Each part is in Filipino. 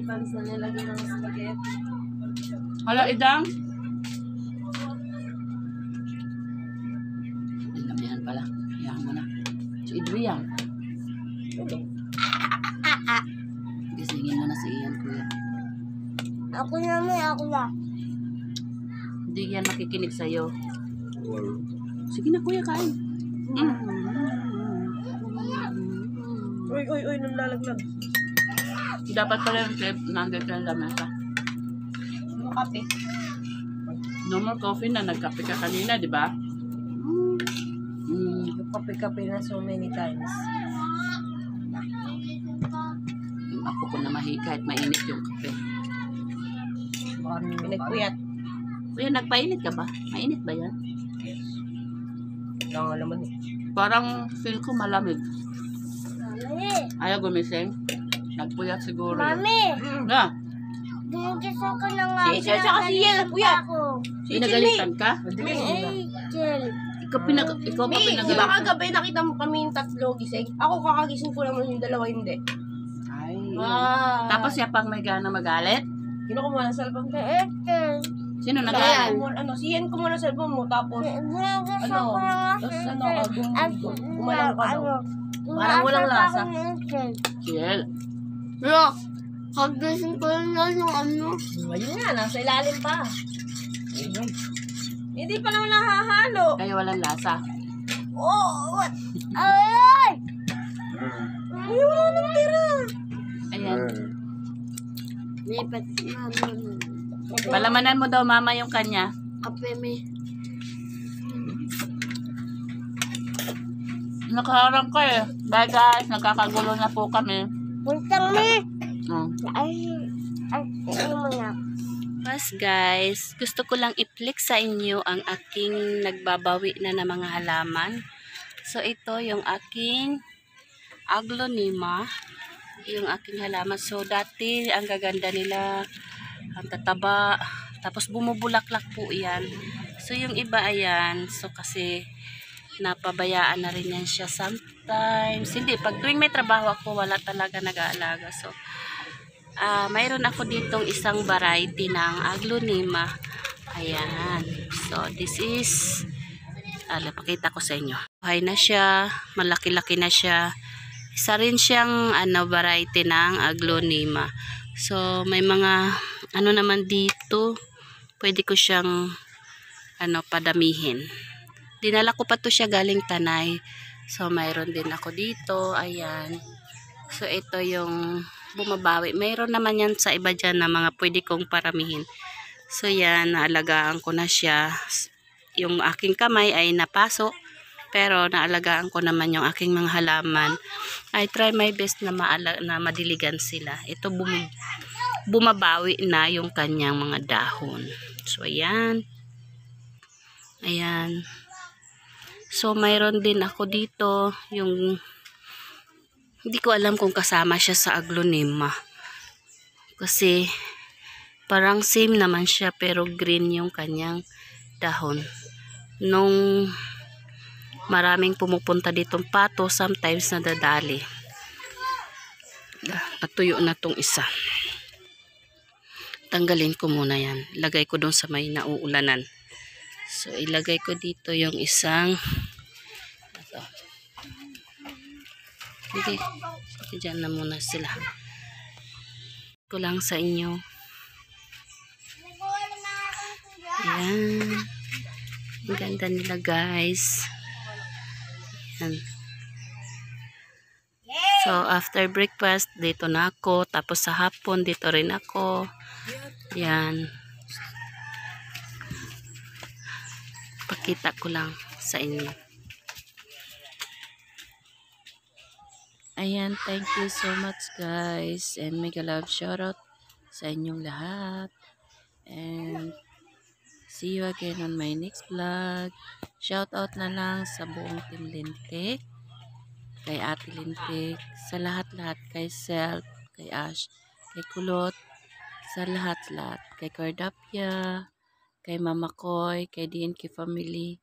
pans na nilagyan ng spaghetti. Hala, idang. Dinamihan pala. Hayaan mo na. Si Adrian. Gisingin mo na si Ian, kuya. Ako naman, ako na. Hindi yan makikinig sa'yo. Sige na, kuya, kain. Uy, nanlalaglag. Dapat pala yung trip, nandito yung lamesa. Ano kape? No more coffee na, nagkape ka kanina, di ba? Yung kape-kape na so many times. Yung ako ko na kahit mainit yung kape. Pinagpuyat. Kuya, nagpainit ka ba? Mainit ba yan? Wala nga naman eh. Parang feel ko malamig. Mami! Ayaw gumising. Nagpuyat siguro. Mami! Na, Ginigis ako ng nga. Si Angel tsaka si Ian, napuyat. pinagalitan ka? Angel. Ikaw pa Di ba pinagalitan. kagabi nakita mo kami yung tatlo gising? Ako kakagising ko naman yung dalawa hindi. Ay. Tapos Tapos siya pang may gana magalit? kinuha mo ng cellphone ko. Angel. Sino Kaya nagalit? si Ian ko muna ng cellphone mo tapos Ginigis ano, ako ng nga. tapos gumalang ka daw. Parang walang lasa. Kiel. Look, kagising ko na yung ano. Ayun nga, nasa ilalim pa. Hindi pa naman nahahalo. Kaya walang lasa. Oh, what? Ay! Uy, wala nang tira. Ayan. Lipat naman. Palamanan mo daw mama yung kanya. Kape me. Nakaharang ka eh. Bye guys, nagkakagulo na po kami. Puntang me. Ay, Ano mo na? Mas guys, gusto ko lang i-flex sa inyo ang aking nagbabawi na ng mga halaman. So ito yung aking aglonema, yung aking halaman. So dati ang gaganda nila, ang tataba, tapos bumubulaklak po yan. So yung iba ayan, so kasi napabayaan na rin yan siya sometimes. Hindi, pag tuwing may trabaho ako, wala talaga nag-aalaga. So mayroon ako ditong isang variety ng aglonema. Ayan. So, this is pakita ko sa inyo. Buhay na siya. Malaki-laki na siya. Isa rin siyang variety ng aglonema. So, may mga naman dito. Pwede ko siyang padamihin. Dinala ko pa to siya galing Tanay. So, mayroon din ako dito. Ayan. So, ito yung bumabawi. Mayroon naman yan sa iba dyan na mga pwede kong paramihin. So yan, naalagaan ko na siya. Yung aking kamay ay napaso, pero naalagaan ko naman yung aking mga halaman. I try my best na madiligan sila. Ito bumabawi na yung kanyang mga dahon. So ayan. Ayan. So mayroon din ako dito yung hindi ko alam kung kasama siya sa aglonema. Kasi parang same naman siya pero green yung kanyang dahon. Nung maraming pumupunta ditong pato, sometimes nadadali. Natuyo na tong isa. Tanggalin ko muna yan. Lagay ko doon sa may nauulanan. So ilagay ko dito yung isang ito. Sige, dyan na muna sila. Ko lang sa inyo. Ayan. Ang ganda nila guys. Ayan. So, after breakfast, dito na ako. Tapos sa hapon, dito rin ako. Ayan. Pakita ko lang sa inyo. Ayan, thank you so much guys. And mega love shoutout sa inyong lahat. And see you again on my next vlog. Shoutout na lang sa buong Team Lintik. Kay Ate Lintik. Sa lahat-lahat. Kay Self. Kay Ash. Kay Kulot. Sa lahat-lahat. Kay Cardapia. Kay Mama Koy. Kay DNK Family.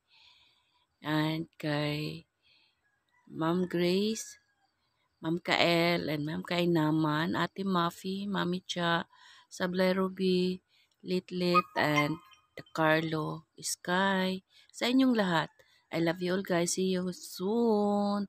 And kay Ma'am Grace. Ma'am Kael and Ma'am Kainaman, Ate Muffy, Mami Cha, Sablay Ruby, Litlit, and Carlo, Sky. Sa inyong lahat. I love you all guys. See you soon.